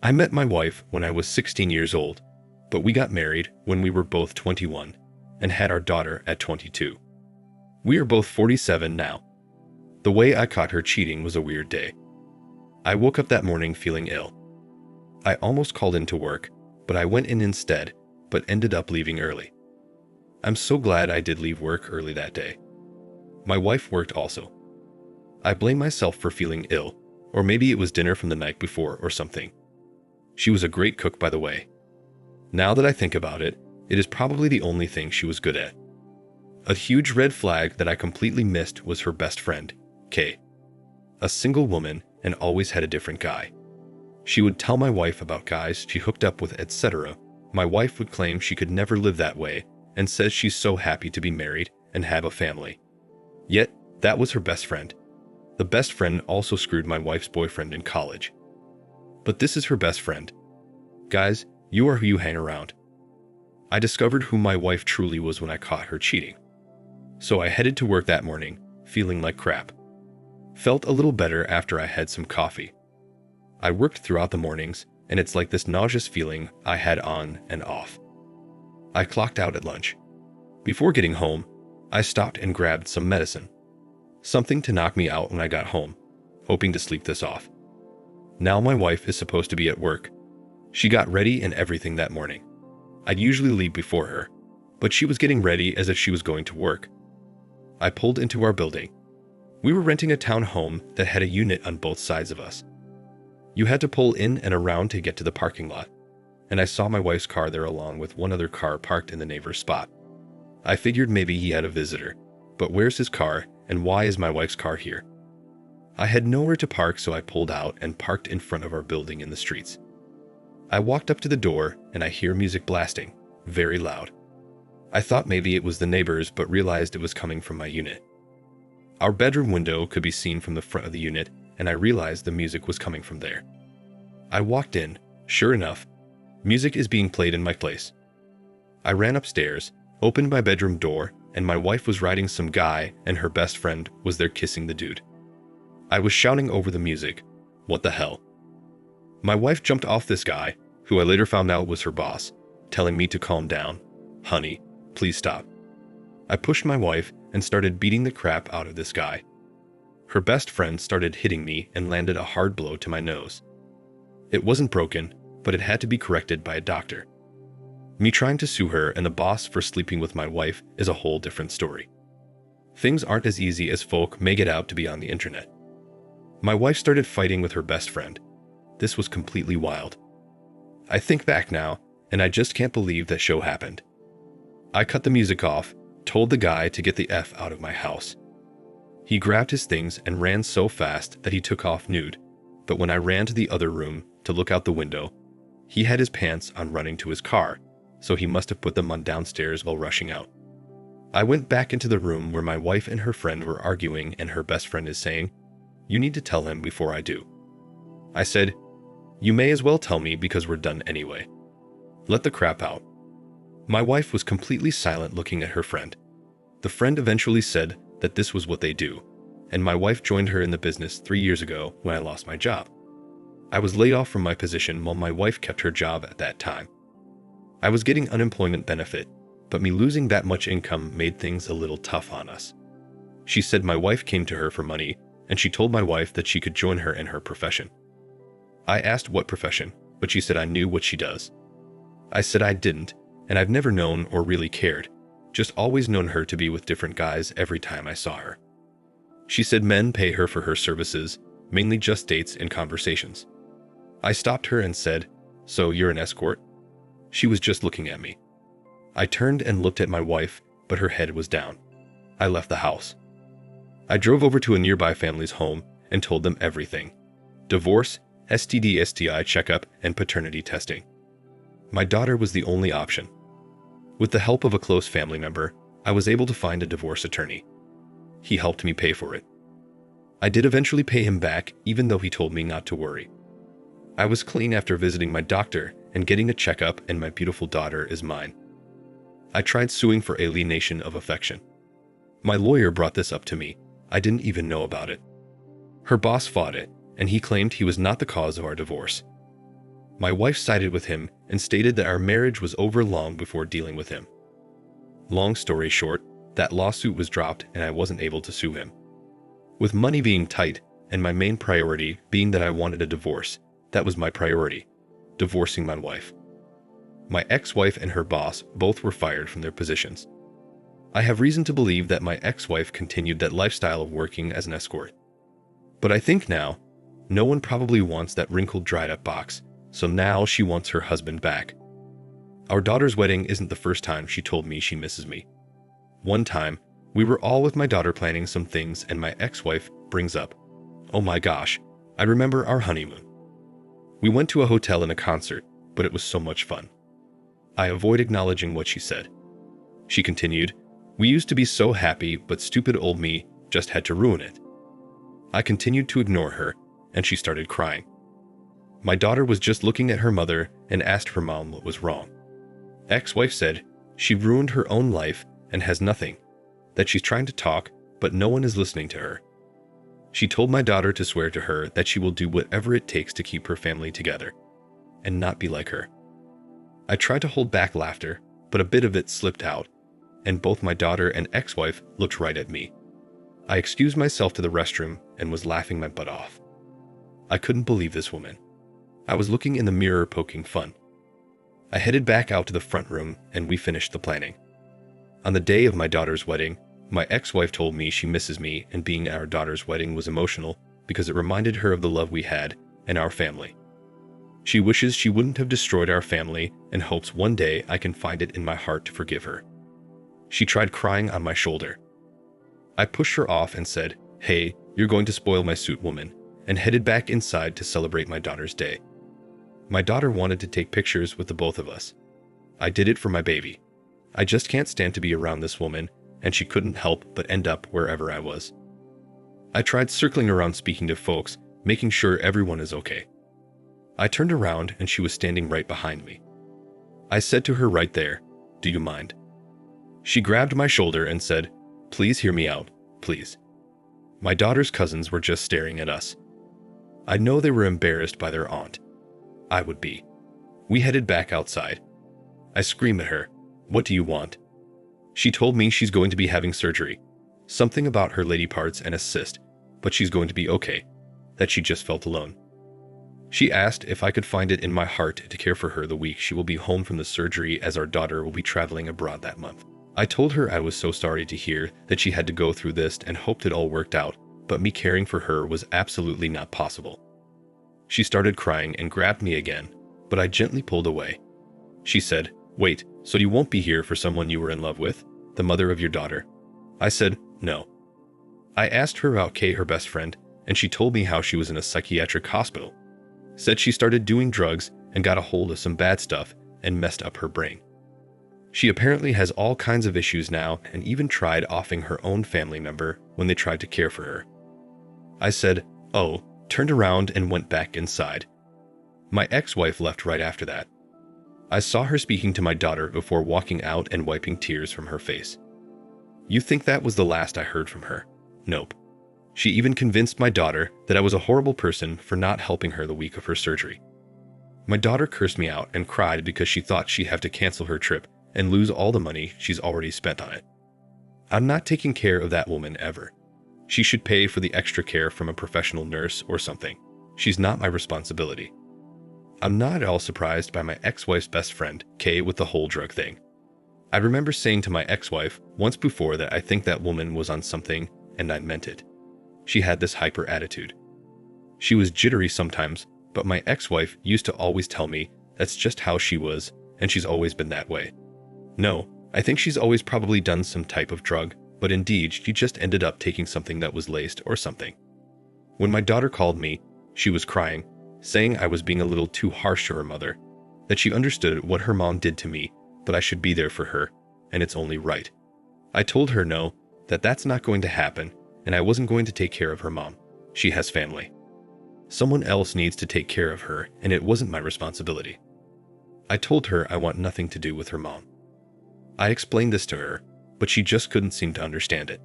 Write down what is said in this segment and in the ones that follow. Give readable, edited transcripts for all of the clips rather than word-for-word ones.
I met my wife when I was 16 years old, but we got married when we were both 21 and had our daughter at 22. We are both 47 now. The way I caught her cheating was a weird day. I woke up that morning feeling ill. I almost called in to work, but I went in instead, but ended up leaving early. I'm so glad I did leave work early that day. My wife worked also. I blame myself for feeling ill, or maybe it was dinner from the night before or something. She was a great cook, by the way. Now that I think about it, it is probably the only thing she was good at. A huge red flag that I completely missed was her best friend, Kay. A single woman and always had a different guy. She would tell my wife about guys she hooked up with, etc. My wife would claim she could never live that way and says she's so happy to be married and have a family. Yet, that was her best friend. The best friend also screwed my wife's boyfriend in college. But this is her best friend. Guys, you are who you hang around. I discovered who my wife truly was when I caught her cheating. So I headed to work that morning, feeling like crap. Felt a little better after I had some coffee. I worked throughout the mornings, and it's like this nauseous feeling I had on and off. I clocked out at lunch. Before getting home, I stopped and grabbed some medicine. Something to knock me out when I got home, hoping to sleep this off. Now my wife is supposed to be at work. She got ready and everything that morning. I'd usually leave before her, but she was getting ready as if she was going to work. I pulled into our building. We were renting a town home that had a unit on both sides of us. You had to pull in and around to get to the parking lot, and I saw my wife's car there along with one other car parked in the neighbor's spot. I figured maybe he had a visitor, but where's his car and why is my wife's car here? I had nowhere to park, so I pulled out and parked in front of our building in the streets. I walked up to the door and I hear music blasting, very loud. I thought maybe it was the neighbors, but realized it was coming from my unit. Our bedroom window could be seen from the front of the unit, and I realized the music was coming from there. I walked in. Sure enough, music is being played in my place. I ran upstairs, opened my bedroom door, and my wife was riding some guy and her best friend was there kissing the dude. I was shouting over the music, "What the hell?" My wife jumped off this guy, who I later found out was her boss, telling me to calm down. "Honey, please stop." I pushed my wife and started beating the crap out of this guy. Her best friend started hitting me and landed a hard blow to my nose. It wasn't broken, but it had to be corrected by a doctor. Me trying to sue her and the boss for sleeping with my wife is a whole different story. Things aren't as easy as folk make it out to be on the internet. My wife started fighting with her best friend. This was completely wild. I think back now, and I just can't believe that show happened. I cut the music off, told the guy to get the F out of my house. He grabbed his things and ran so fast that he took off nude, but when I ran to the other room to look out the window, he had his pants on running to his car, so he must have put them on downstairs while rushing out. I went back into the room where my wife and her friend were arguing, and her best friend is saying, "You need to tell him before I do." I said, "You may as well tell me because we're done anyway. Let the crap out." My wife was completely silent looking at her friend. The friend eventually said that this was what they do, and my wife joined her in the business 3 years ago when I lost my job. I was laid off from my position while my wife kept her job at that time. I was getting unemployment benefit, but me losing that much income made things a little tough on us. She said my wife came to her for money, and she told my wife that she could join her in her profession. I asked what profession, but she said I knew what she does. I said I didn't, and I've never known or really cared, just always known her to be with different guys every time I saw her. She said men pay her for her services, mainly just dates and conversations. I stopped her and said, "So you're an escort?" She was just looking at me. I turned and looked at my wife, but her head was down. I left the house. I drove over to a nearby family's home and told them everything. Divorce, STD, STI checkup, and paternity testing. My daughter was the only option. With the help of a close family member, I was able to find a divorce attorney. He helped me pay for it. I did eventually pay him back, even though he told me not to worry. I was clean after visiting my doctor and getting a checkup, and my beautiful daughter is mine. I tried suing for alienation of affection. My lawyer brought this up to me. I didn't even know about it. Her boss fought it, and he claimed he was not the cause of our divorce. My wife sided with him and stated that our marriage was over long before dealing with him. Long story short, that lawsuit was dropped and I wasn't able to sue him. With money being tight and my main priority being that I wanted a divorce, that was my priority, divorcing my wife. My ex-wife and her boss both were fired from their positions. I have reason to believe that my ex-wife continued that lifestyle of working as an escort. But I think now, no one probably wants that wrinkled, dried-up box, so now she wants her husband back. Our daughter's wedding isn't the first time she told me she misses me. One time, we were all with my daughter planning some things and my ex-wife brings up, "Oh my gosh, I remember our honeymoon. We went to a hotel and a concert, but it was so much fun." I avoid acknowledging what she said. She continued, "We used to be so happy, but stupid old me just had to ruin it." I continued to ignore her, and she started crying. My daughter was just looking at her mother and asked her mom what was wrong. Ex-wife said she ruined her own life and has nothing, that she's trying to talk, but no one is listening to her. She told my daughter to swear to her that she will do whatever it takes to keep her family together, and not be like her. I tried to hold back laughter, but a bit of it slipped out, and both my daughter and ex-wife looked right at me. I excused myself to the restroom and was laughing my butt off. I couldn't believe this woman. I was looking in the mirror poking fun. I headed back out to the front room and we finished the planning. On the day of my daughter's wedding, my ex-wife told me she misses me and being at our daughter's wedding was emotional because it reminded her of the love we had and our family. She wishes she wouldn't have destroyed our family and hopes one day I can find it in my heart to forgive her. She tried crying on my shoulder. I pushed her off and said, "Hey, you're going to spoil my suit, woman," and headed back inside to celebrate my daughter's day. My daughter wanted to take pictures with the both of us. I did it for my baby. I just can't stand to be around this woman, and she couldn't help but end up wherever I was. I tried circling around speaking to folks, making sure everyone is okay. I turned around and she was standing right behind me. I said to her right there, "Do you mind?" She grabbed my shoulder and said, "Please hear me out, please." My daughter's cousins were just staring at us. I know they were embarrassed by their aunt. I would be. We headed back outside. I screamed at her, "What do you want?" She told me she's going to be having surgery, something about her lady parts and a cyst, but she's going to be okay, that she just felt alone. She asked if I could find it in my heart to care for her the week she will be home from the surgery as our daughter will be traveling abroad that month. I told her I was so sorry to hear that she had to go through this and hoped it all worked out, but me caring for her was absolutely not possible. She started crying and grabbed me again, but I gently pulled away. She said, "Wait, so you won't be here for someone you were in love with, the mother of your daughter?" I said, "No." I asked her about Kay, her best friend, and she told me how she was in a psychiatric hospital. Said she started doing drugs and got a hold of some bad stuff and messed up her brain. She apparently has all kinds of issues now and even tried offing her own family member when they tried to care for her. I said, "Oh," turned around and went back inside. My ex-wife left right after that. I saw her speaking to my daughter before walking out and wiping tears from her face. You think that was the last I heard from her? Nope. She even convinced my daughter that I was a horrible person for not helping her the week of her surgery. My daughter cursed me out and cried because she thought she'd have to cancel her trip and lose all the money she's already spent on it. I'm not taking care of that woman ever. She should pay for the extra care from a professional nurse or something. She's not my responsibility. I'm not at all surprised by my ex-wife's best friend, Kay, with the whole drug thing. I remember saying to my ex-wife once before that I think that woman was on something, and I meant it. She had this hyper attitude. She was jittery sometimes, but my ex-wife used to always tell me that's just how she was, and she's always been that way. No, I think she's always probably done some type of drug, but indeed she just ended up taking something that was laced or something. When my daughter called me, she was crying, saying I was being a little too harsh to her mother, that she understood what her mom did to me, but I should be there for her, and it's only right. I told her no, that that's not going to happen, and I wasn't going to take care of her mom. She has family. Someone else needs to take care of her, and it wasn't my responsibility. I told her I want nothing to do with her mom. I explained this to her, but she just couldn't seem to understand it.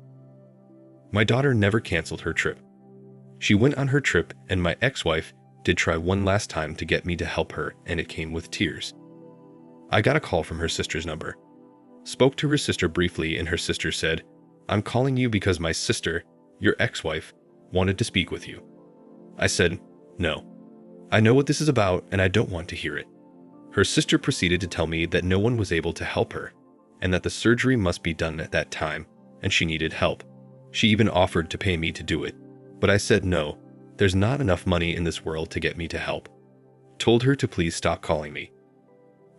My daughter never canceled her trip. She went on her trip, and my ex-wife did try one last time to get me to help her, and it came with tears. I got a call from her sister's number. Spoke to her sister briefly, and her sister said, "I'm calling you because my sister, your ex-wife, wanted to speak with you." I said, "No. I know what this is about, and I don't want to hear it." Her sister proceeded to tell me that no one was able to help her, and that the surgery must be done at that time, and she needed help. She even offered to pay me to do it, but I said no, there's not enough money in this world to get me to help. Told her to please stop calling me.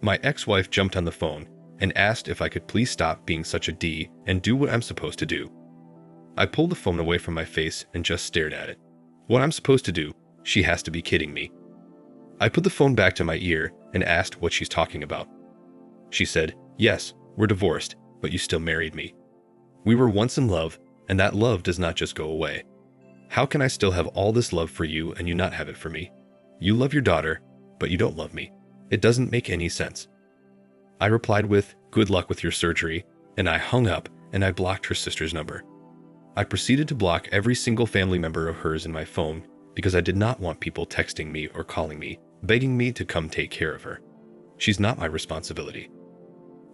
My ex-wife jumped on the phone and asked if I could please stop being such a D and do what I'm supposed to do. I pulled the phone away from my face and just stared at it. What I'm supposed to do? She has to be kidding me. I put the phone back to my ear and asked what she's talking about. She said, "Yes, we're divorced, but you still married me. We were once in love, and that love does not just go away. How can I still have all this love for you and you not have it for me? You love your daughter, but you don't love me. It doesn't make any sense." I replied with, "Good luck with your surgery," and I hung up and I blocked her sister's number. I proceeded to block every single family member of hers in my phone because I did not want people texting me or calling me, begging me to come take care of her. She's not my responsibility.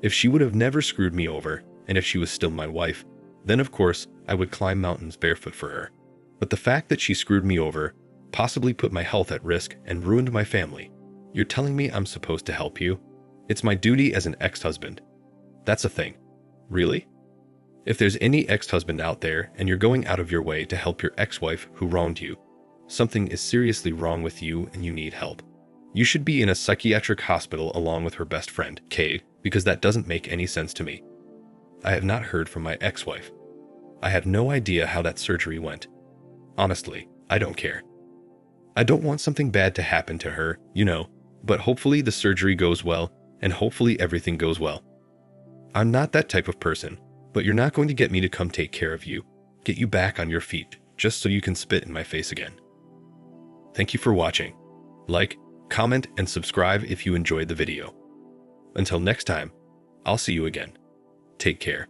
If she would have never screwed me over, and if she was still my wife, then of course I would climb mountains barefoot for her. But the fact that she screwed me over, possibly put my health at risk, and ruined my family, you're telling me I'm supposed to help you? It's my duty as an ex-husband. That's a thing. Really? If there's any ex-husband out there and you're going out of your way to help your ex-wife who wronged you, something is seriously wrong with you and you need help. You should be in a psychiatric hospital along with her best friend, Kay, because that doesn't make any sense to me. I have not heard from my ex-wife. I have no idea how that surgery went. Honestly, I don't care. I don't want something bad to happen to her, but hopefully the surgery goes well, and hopefully everything goes well. I'm not that type of person, but you're not going to get me to come take care of you, get you back on your feet, just so you can spit in my face again. Thank you for watching. Like, comment, and subscribe if you enjoyed the video. Until next time, I'll see you again. Take care.